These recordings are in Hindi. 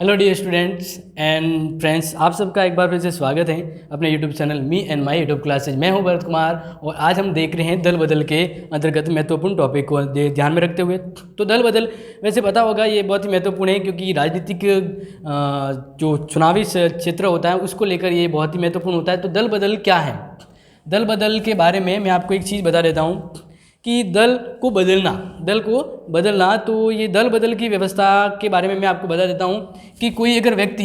Hello dear students and friends, आप सबका एक बार फिर से स्वागत है अपने YouTube channel me and my YouTube classes. मैं हूं भरत कुमार और आज हम देख रहे हैं दल बदल के अंतर्गत महत्वपूर्ण टॉपिक को ध्यान में रखते हुए। तो दल बदल वैसे पता होगा ये बहुत ही महत्वपूर्ण है, क्योंकि राजनीतिक जो चुनावी क्षेत्र होता है उसको लेकर ये बहुत ही महत्वपूर्ण होता है। तो दल बदल क्या है? दल बदल के बारे में मैं आपको एक चीज़ बता देता हूँ कि दल को बदलना। तो ये दल बदल की व्यवस्था के बारे में मैं आपको बता देता हूँ कि कोई अगर व्यक्ति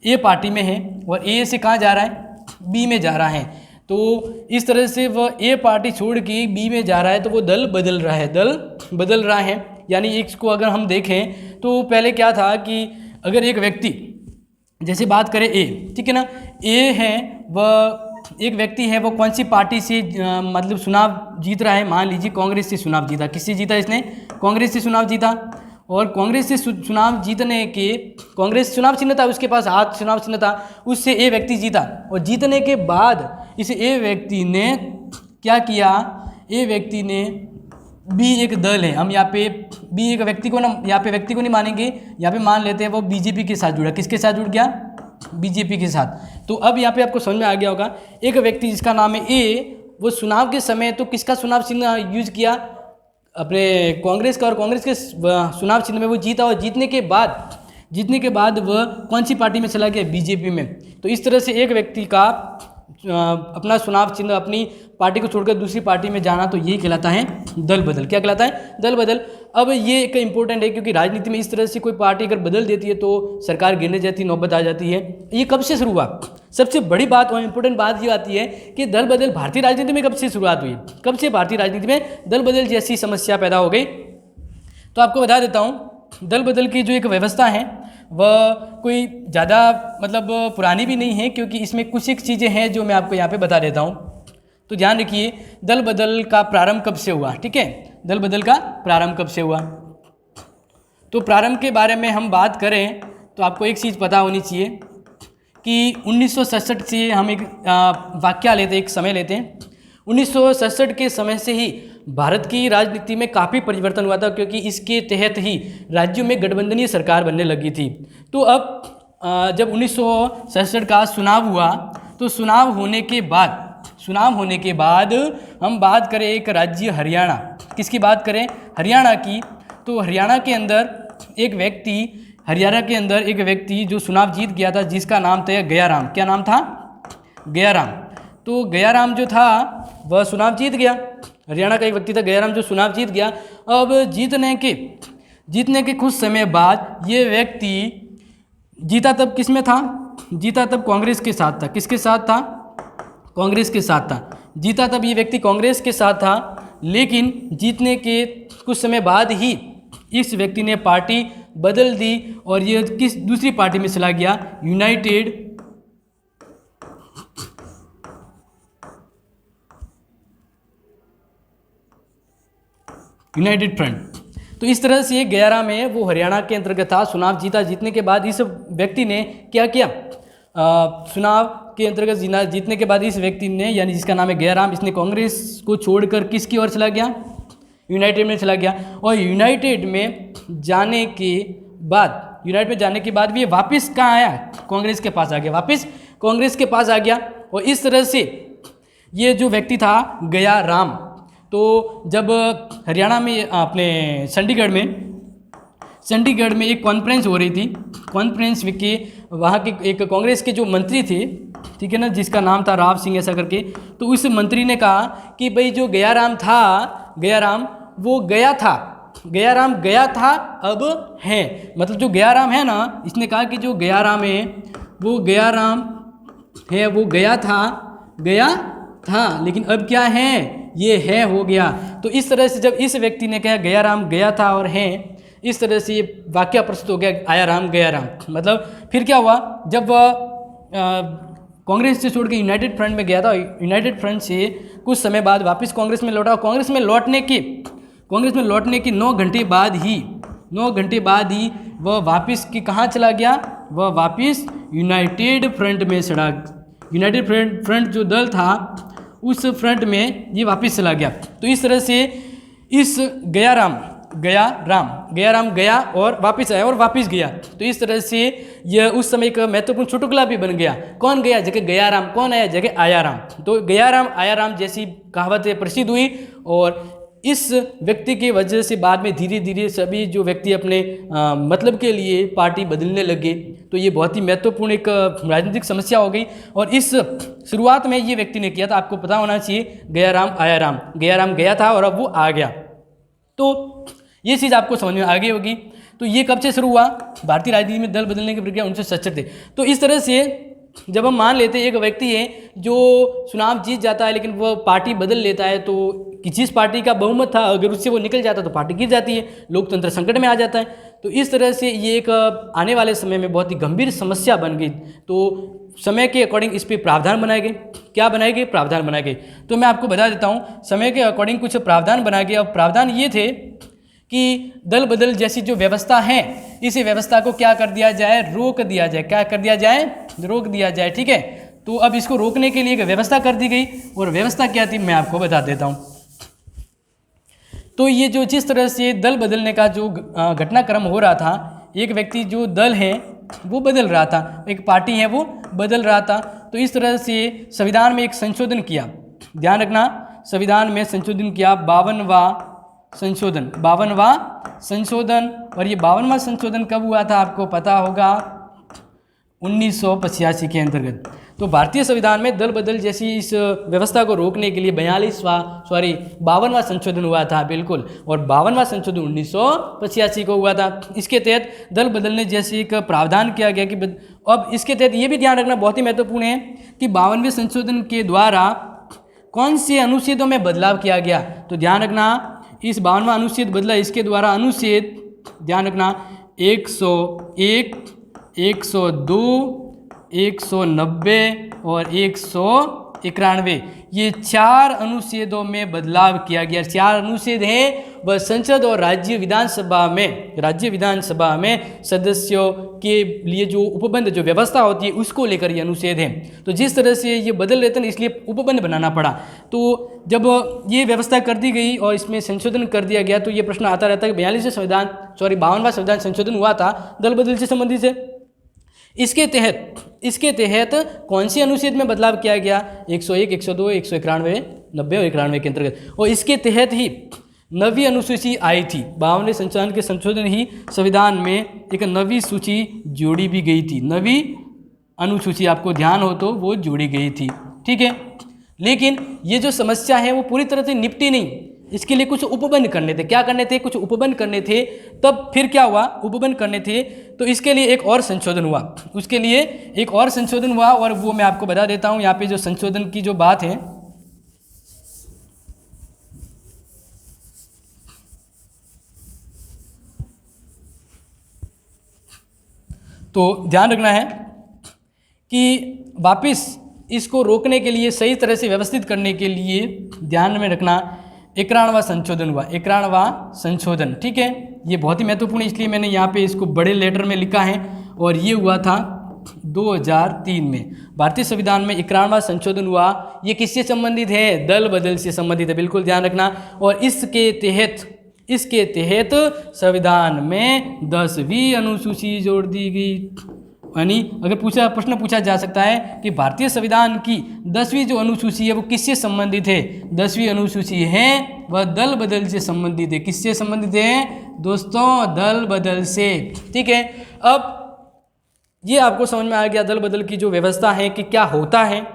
ए पार्टी में है और ए से कहाँ जा रहा है, बी में जा रहा है, तो इस तरह से वह ए पार्टी छोड़ के बी में जा रहा है, तो वो दल बदल रहा है। यानी इसको अगर हम देखें तो पहले क्या था कि अगर एक व्यक्ति, जैसे बात करें ए, ठीक है ना, ए है वह एक व्यक्ति है, वो कौन सी पार्टी से मतलब चुनाव जीत रहा है, मान लीजिए कांग्रेस से चुनाव जीता। किससे जीता इसने? कांग्रेस से चुनाव जीता। और कांग्रेस से चुनाव जीतने के, कांग्रेस चुनाव चिन्ह था उसके पास, हाथ चुनाव चिन्ह था, उससे ए व्यक्ति जीता। और जीतने के बाद इस ए व्यक्ति ने क्या किया? ए व्यक्ति ने बी एक दल है, हम यहाँ पे बी एक व्यक्ति को ना, यहाँ पे व्यक्ति को नहीं मानेंगे, यहाँ पे मान लेते हैं वो बीजेपी के साथ जुड़ा। किसके साथ जुड़ गया? बीजेपी के साथ। तो अब यहाँ पे आपको समझ में आ गया होगा, एक व्यक्ति जिसका नाम है ए, वो चुनाव के समय तो किसका चुनाव चिन्ह यूज किया? अपने कांग्रेस का, और कांग्रेस के चुनाव चिन्ह में वो जीता। और जीतने के बाद वह कौन सी पार्टी में चला गया? बीजेपी में। तो इस तरह से एक व्यक्ति का अपना चुनाव चिन्ह, अपनी पार्टी को छोड़कर दूसरी पार्टी में जाना, तो ये कहलाता है दल बदल। क्या कहलाता है? दल बदल। अब ये एक इम्पोर्टेंट है, क्योंकि राजनीति में इस तरह से कोई पार्टी अगर बदल देती है तो सरकार गिरने जैसी नौबत आ जाती है। ये कब से शुरू हुआ? सबसे बड़ी बात और इम्पोर्टेंट बात ये आती है कि दल बदल भारतीय राजनीति में कब से शुरुआत हुई, कब से भारतीय राजनीति में दल बदल जैसी समस्या पैदा हो गई। तो आपको बता देता हूँ, दल बदल की जो एक व्यवस्था है वह कोई ज़्यादा मतलब पुरानी भी नहीं है, क्योंकि इसमें कुछ एक चीज़ें हैं जो मैं आपको यहाँ पे बता देता हूँ। तो ध्यान रखिए, दल बदल का प्रारंभ कब से हुआ, ठीक है? दल बदल का प्रारंभ कब से हुआ? तो प्रारंभ के बारे में हम बात करें तो आपको एक चीज़ पता होनी चाहिए कि 1967 से हम एक वाक्या लेते, एक समय लेते हैं। 1967 के समय से ही भारत की राजनीति में काफ़ी परिवर्तन हुआ था, क्योंकि इसके तहत ही राज्यों में गठबंधनीय सरकार बनने लगी थी। तो अब जब 1967 का चुनाव हुआ, तो चुनाव होने के बाद हम बात करें एक राज्य हरियाणा, किसकी बात करें? हरियाणा की। तो हरियाणा के अंदर एक व्यक्ति जो चुनाव जीत गया था, जिसका नाम था गयाराम। क्या नाम था? गयाराम। तो गयाराम जो था वह चुनाव जीत गया। हरियाणा का एक व्यक्ति था गयाराम, जो चुनाव जीत गया। अब जीतने के कुछ समय बाद ये व्यक्ति जीता तब किस में था? जीता तब कांग्रेस के साथ था। किसके साथ था? कांग्रेस के साथ था। जीता तब ये व्यक्ति कांग्रेस के साथ था, लेकिन जीतने के कुछ समय बाद ही इस व्यक्ति ने पार्टी बदल दी और ये किस दूसरी पार्टी में चला गया? United front. तो इस तरह से गयाराम है, वो हरियाणा के अंतर्गत था, चुनाव जीता। जीतने के बाद इस व्यक्ति ने क्या किया? चुनाव के अंतर्गत जीतने के बाद इस व्यक्ति ने, यानी जिसका नाम है गयाराम, इसने कांग्रेस को छोड़कर किसकी ओर चला गया? यूनाइटेड में चला गया। और यूनाइटेड में जाने के बाद भी वापस कहाँ आया? कांग्रेस के पास आ गया। और इस तरह से ये जो व्यक्ति था गयाराम, तो जब हरियाणा में अपने चंडीगढ़ में एक कॉन्फ्रेंस हो रही थी, कॉन्फ्रेंस के वहाँ के एक कांग्रेस के जो मंत्री थे, ठीक है ना, जिसका नाम था राव सिंह ऐसा करके, तो उस मंत्री ने कहा कि भाई जो गयाराम वो गया था अब है, मतलब जो गयाराम है ना, इसने कहा कि जो गयाराम है वो गया था, लेकिन अब क्या है? ये है हो गया। तो इस तरह से जब इस व्यक्ति ने कहा गयाराम गया था और है, इस तरह से ये वाक्य प्रस्तुत हो गया, आया राम गया राम। मतलब फिर क्या हुआ? जब कांग्रेस से छोड़ के यूनाइटेड फ्रंट में गया था, यूनाइटेड फ्रंट से कुछ समय बाद वापस कांग्रेस में लौटा। कांग्रेस में लौटने के 9 घंटे बाद ही वह वापस कहाँ चला गया? वह वापस यूनाइटेड फ्रंट में चढ़ा। यूनाइटेड फ्रंट जो दल था, उस फ्रंट में ये वापस चला गया। तो इस तरह से इस गया राम गया और वापस आया और वापस गया। तो इस तरह से यह उस समय का महत्वपूर्ण चुटकुला भी बन गया। कौन गया जगह गया राम, कौन आया जगह आया राम। तो गया राम आया राम जैसी कहावतें प्रसिद्ध हुई और इस व्यक्ति की वजह से बाद में धीरे धीरे सभी जो व्यक्ति अपने मतलब के लिए पार्टी बदलने लगे। तो ये बहुत ही महत्वपूर्ण एक राजनीतिक समस्या हो गई। और इस शुरुआत में ये व्यक्ति ने किया था, आपको पता होना चाहिए, गया राम आया राम। गया राम गया था और अब वो आ गया। तो ये चीज़ आपको समझ में आ गई होगी। तो ये कब से शुरू हुआ? भारतीय राजनीति में दल बदलने की प्रक्रिया 1967 थे। तो इस तरह से जब हम मान लेते हैं एक व्यक्ति है जो चुनाव जीत जाता है लेकिन वो पार्टी बदल लेता है, तो जिस पार्टी का बहुमत था अगर उससे वो निकल जाता तो पार्टी गिर जाती है, लोकतंत्र संकट में आ जाता है। तो इस तरह से ये एक आने वाले समय में बहुत ही गंभीर समस्या बन गई। तो समय के अकॉर्डिंग इस पर प्रावधान बनाए गए। क्या बनाए गए? प्रावधान बनाए गए। तो मैं आपको बता देता हूँ, समय के अकॉर्डिंग कुछ प्रावधान बनाए गए। अब प्रावधान ये थे कि दल बदल जैसी जो व्यवस्था है, इसी व्यवस्था को क्या कर दिया जाए? रोक दिया जाए। क्या कर दिया जाए? रोक दिया जाए। ठीक है। तो अब इसको रोकने के लिए एक व्यवस्था कर दी गई और व्यवस्था क्या थी मैं आपको बता देता हूँ। तो ये जो जिस तरह से दल बदलने का जो घटनाक्रम हो रहा था, एक व्यक्ति जो दल है वो बदल रहा था, एक पार्टी है वो बदल रहा था। तो इस तरह से संविधान में एक संशोधन किया। ध्यान रखना, संविधान में संशोधन किया, 52वां संशोधन। और ये 52वां संशोधन कब हुआ था आपको पता होगा? 1985 के अंतर्गत। तो भारतीय संविधान में दल बदल जैसी इस व्यवस्था को रोकने के लिए 52वां संशोधन हुआ था, बिल्कुल। और 52वां संशोधन 1985 को हुआ था। इसके तहत दल बदलने जैसे एक प्रावधान किया गया कि अब इसके तहत ये भी ध्यान रखना बहुत ही महत्वपूर्ण है कि 52वें संशोधन के द्वारा कौन से अनुच्छेदों में बदलाव किया गया। तो ध्यान रखना, इस 52वां अनुच्छेद बदला, इसके द्वारा अनुच्छेद ध्यान रखना 101, 102, 190 और 191, ये 4 अनुच्छेदों में बदलाव किया गया। 4 अनुच्छेद हैं, वह संसद और राज्य विधानसभा में सदस्यों के लिए जो उपबंध जो व्यवस्था होती है उसको लेकर ये अनुच्छेद हैं। तो जिस तरह से ये बदल रहे थे ना, इसलिए उपबंध बनाना पड़ा। तो जब ये व्यवस्था कर दी गई और इसमें संशोधन कर दिया गया, तो ये प्रश्न आता रहता है कि 52वां संविधान संशोधन हुआ था दल बदल से संबंधित है। इसके तहत कौन से अनुच्छेद में बदलाव किया गया? 101, 102, 191, 90 और 91 के अंतर्गत। और इसके तहत ही नवी अनुसूची आई थी। 52वें संविधान के संशोधन ही संविधान में एक नवी सूची जोड़ी भी गई थी। नवी अनुसूची आपको ध्यान हो तो वो जोड़ी गई थी। ठीक है। लेकिन ये जो समस्या है वो पूरी तरह से निपटी नहीं। इसके लिए कुछ उपबंध करने थे। क्या करने थे? कुछ उपबंध करने थे। तब फिर क्या हुआ? उपबंध करने थे तो इसके लिए एक और संशोधन हुआ। उसके लिए एक और संशोधन हुआ और वो मैं आपको बता देता हूँ। यहाँ पे जो संशोधन की जो बात है, तो ध्यान रखना है कि वापस इसको रोकने के लिए, सही तरह से व्यवस्थित करने के लिए ध्यान में रखना 91वां संशोधन हुआ। 91वां संशोधन, ठीक है। ये बहुत ही महत्वपूर्ण है, इसलिए मैंने यहाँ पे इसको बड़े लेटर में लिखा है। और ये हुआ था 2003 में। भारतीय संविधान में 91वां संशोधन हुआ। ये किससे संबंधित है? दल बदल से संबंधित है, बिल्कुल ध्यान रखना। और इसके तहत संविधान में 10वीं अनुसूची जोड़ दी गई। यानी अगर प्रश्न पूछा जा सकता है कि भारतीय संविधान की 10वीं जो अनुसूची है वो किससे संबंधित है? 10वीं अनुसूची है वह दल बदल से संबंधित है। किससे संबंधित है दोस्तों? दल बदल से। ठीक है। अब ये आपको समझ में आ गया दल बदल की जो व्यवस्था है कि क्या होता है,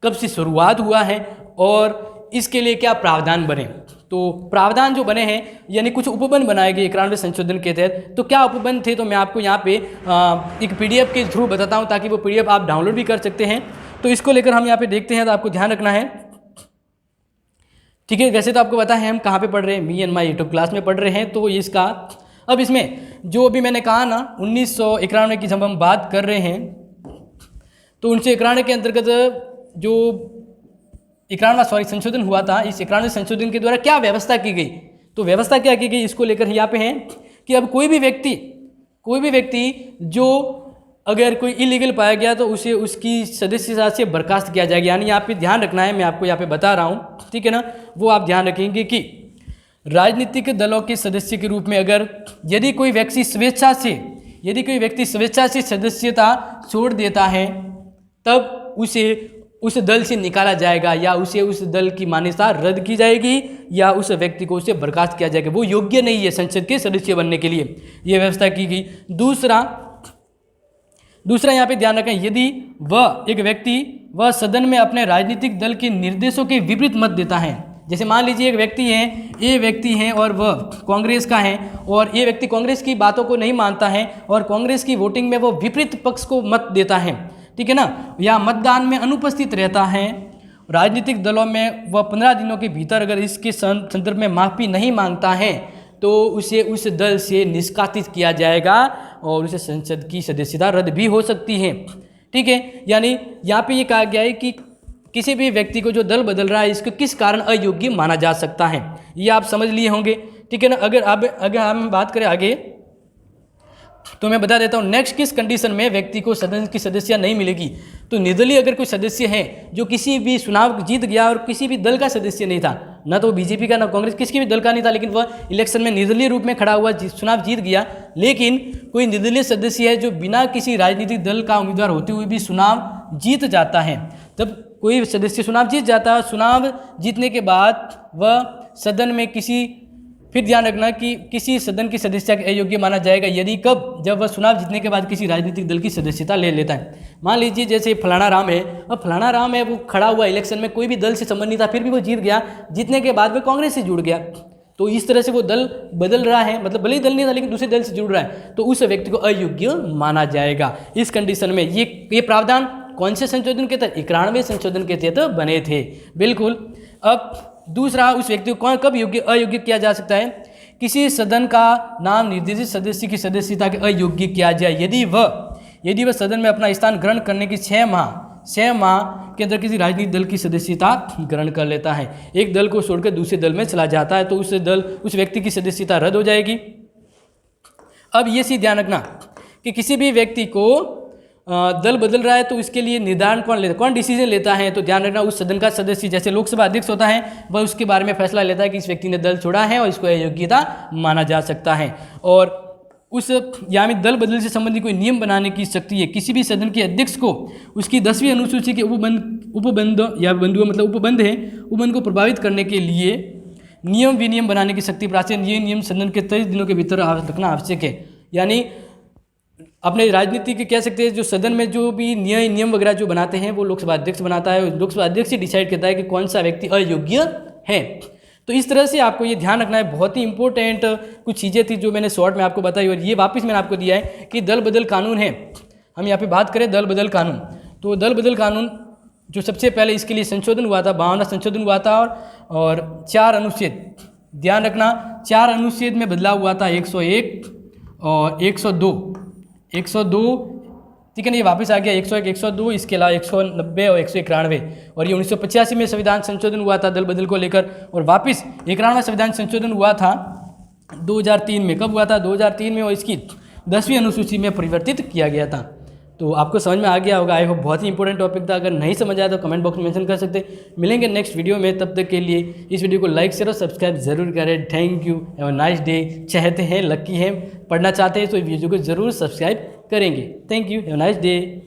कब से शुरुआत हुआ है और इसके लिए क्या प्रावधान बने। तो प्रावधान जो बने हैं यानी कुछ उपबंध बनाए गए 91वें संशोधन के तहत। तो क्या उपबंध थे? तो मैं आपको यहाँ पे एक PDF के थ्रू बताता हूँ ताकि वो PDF आप डाउनलोड भी कर सकते हैं। तो इसको लेकर हम यहाँ पे देखते हैं, तो आपको ध्यान रखना है। ठीक है। वैसे तो आपको पता है हम कहाँ पे पढ़ रहे हैं, मी एंड माई यूट्यूब क्लास में पढ़ रहे हैं। तो इसका अब इसमें जो अभी मैंने कहा ना 1991 की जब हम बात कर रहे हैं, तो 1991 के अंतर्गत जो 91वां संशोधन हुआ था, इस 91वें संशोधन के द्वारा क्या व्यवस्था की गई। तो व्यवस्था क्या की गई इसको लेकर यहाँ पे है कि अब कोई भी व्यक्ति जो अगर कोई इलीगल पाया गया तो उसे उसकी सदस्यता से बर्खास्त किया जाएगा। यानी यहाँ पे ध्यान रखना है, मैं आपको यहाँ पे बता रहा हूँ, ठीक है ना। वो आप ध्यान रखेंगे कि राजनीतिक दलों के सदस्य के रूप में अगर यदि कोई व्यक्ति स्वेच्छा से सदस्यता छोड़ देता है तब उसे उस दल से निकाला जाएगा या उसे उस दल की मान्यता रद्द की जाएगी या उस व्यक्ति को उसे बर्खास्त किया जाएगा। वो योग्य नहीं है संसद के सदस्य बनने के लिए, ये व्यवस्था की गई। दूसरा यहाँ पे ध्यान रखें, यदि एक व्यक्ति सदन में अपने राजनीतिक दल के निर्देशों के विपरीत मत देता है, जैसे मान लीजिए ये व्यक्ति हैं और वह कांग्रेस का है और ये व्यक्ति कांग्रेस की बातों को नहीं मानता है और कांग्रेस की वोटिंग में वो विपरीत पक्ष को मत देता है, ठीक है ना, या मतदान में अनुपस्थित रहता है राजनीतिक दलों में, वह 15 दिनों के भीतर अगर इसके संदर्भ में माफ़ी नहीं मांगता है तो उसे उस दल से निष्कासित किया जाएगा और उसे संसद की सदस्यता रद्द भी हो सकती है, ठीक है। यानी यहाँ पे ये कहा गया है कि किसी भी व्यक्ति को जो दल बदल रहा है इसको किस कारण अयोग्य माना जा सकता है, ये आप समझ लिए होंगे, ठीक है ना। अगर हम बात करें आगे तो मैं बता देता हूँ नेक्स्ट किस कंडीशन में व्यक्ति को सदन की सदस्यता नहीं मिलेगी। तो निर्दलीय अगर कोई सदस्य है जो किसी भी चुनाव जीत गया और किसी भी दल का सदस्य नहीं था, ना तो बीजेपी का ना कांग्रेस, किसी भी दल का नहीं था, लेकिन वह इलेक्शन में निर्दलीय रूप में खड़ा हुआ चुनाव जीत गया, लेकिन कोई निर्दलीय सदस्य है जो बिना किसी राजनीतिक दल का उम्मीदवार होते हुए भी चुनाव जीत जाता है, तब कोई सदस्य चुनाव जीत जाता है, चुनाव जीतने के बाद वह सदन में फिर ध्यान रखना कि किसी सदन की सदस्यता के अयोग्य माना जाएगा यदि जब वह चुनाव जीतने के बाद किसी राजनीतिक दल की सदस्यता ले लेता है। मान लीजिए जैसे फलाना राम है, अब फलाना राम है वो खड़ा हुआ इलेक्शन में, कोई भी दल से संबंध नहीं था, फिर भी वो जीत गया, जीतने के बाद वह कांग्रेस से जुड़ गया, तो इस तरह से वो दल बदल रहा है, मतलब भले ही दल नहीं था लेकिन दूसरे दल से जुड़ रहा है, तो उस व्यक्ति को अयोग्य माना जाएगा। इस कंडीशन में ये प्रावधान कौन से संशोधन के तहत, 91वें संशोधन के तहत बने थे, बिल्कुल। अब दूसरा, उस व्यक्ति को कब अयोग्य किया जा सकता है, किसी सदन का नाम निर्देशित सदस्य की सदस्यता के अयोग्य किया जाए यदि वह सदन में अपना स्थान ग्रहण करने की 6 माह के अंदर किसी राजनीतिक दल की सदस्यता ग्रहण कर लेता है, एक दल को छोड़कर दूसरे दल में चला जाता है, तो उस व्यक्ति की सदस्यता रद्द हो जाएगी। अब ये चीज ध्यान रखना कि किसी भी व्यक्ति को दल बदल रहा है तो इसके लिए निर्धारण कौन डिसीजन लेता है, तो ध्यान रखना उस सदन का सदस्य, जैसे लोकसभा अध्यक्ष होता है, वह उसके बारे में फैसला लेता है कि इस व्यक्ति ने दल छोड़ा है और इसको अयोग्यता माना जा सकता है। और उस यानी दल बदल से संबंधित कोई नियम बनाने की शक्ति है किसी भी सदन के अध्यक्ष को उसकी 10वीं अनुसूची के उपबंध को प्रभावित करने के लिए नियम विनियम बनाने की शक्ति प्राचीन, ये नियम सदन के 23 दिनों के भीतर रखना आवश्यक है। यानी अपने राजनीति के कह सकते हैं जो सदन में जो भी नियम वगैरह जो बनाते हैं वो लोकसभा अध्यक्ष बनाता है, लोकसभा अध्यक्ष ही डिसाइड करता है कि कौन सा व्यक्ति अयोग्य है। तो इस तरह से आपको ये ध्यान रखना है, बहुत ही इंपॉर्टेंट कुछ चीज़ें थी जो मैंने शॉर्ट में आपको बताई और ये वापस मैंने आपको दिया है कि दल बदल कानून है। हम यहाँ पे बात करें दल बदल कानून, तो दल बदल कानून जो सबसे पहले इसके लिए संशोधन हुआ था, 52वां संशोधन हुआ था और 4 अनुच्छेद, ध्यान रखना 4 अनुच्छेद में बदलाव हुआ था, 101 और 102, ठीक है ना, ये वापस आ गया 101, 102, इसके अलावा 190 और 191, और ये 1985 में संविधान संशोधन हुआ था दल बदल को लेकर, और वापस 91वां संविधान संशोधन हुआ था 2003 में। कब हुआ था? 2003 में, और इसकी 10वीं अनुसूची में परिवर्तित किया गया था। तो आपको समझ में आ गया होगा, आई होप। बहुत ही इंपॉर्टेंट टॉपिक था, अगर नहीं समझ आया तो कमेंट बॉक्स में मेंशन कर सकते। मिलेंगे नेक्स्ट वीडियो में, तब तक के लिए इस वीडियो को लाइक शेयर और सब्सक्राइब जरूर करें। Thank you, have a nice day. चाहते हैं, लकी हैं, पढ़ना चाहते हैं तो वीडियो को जरूर सब्सक्राइब करेंगे। Thank you, have a nice day.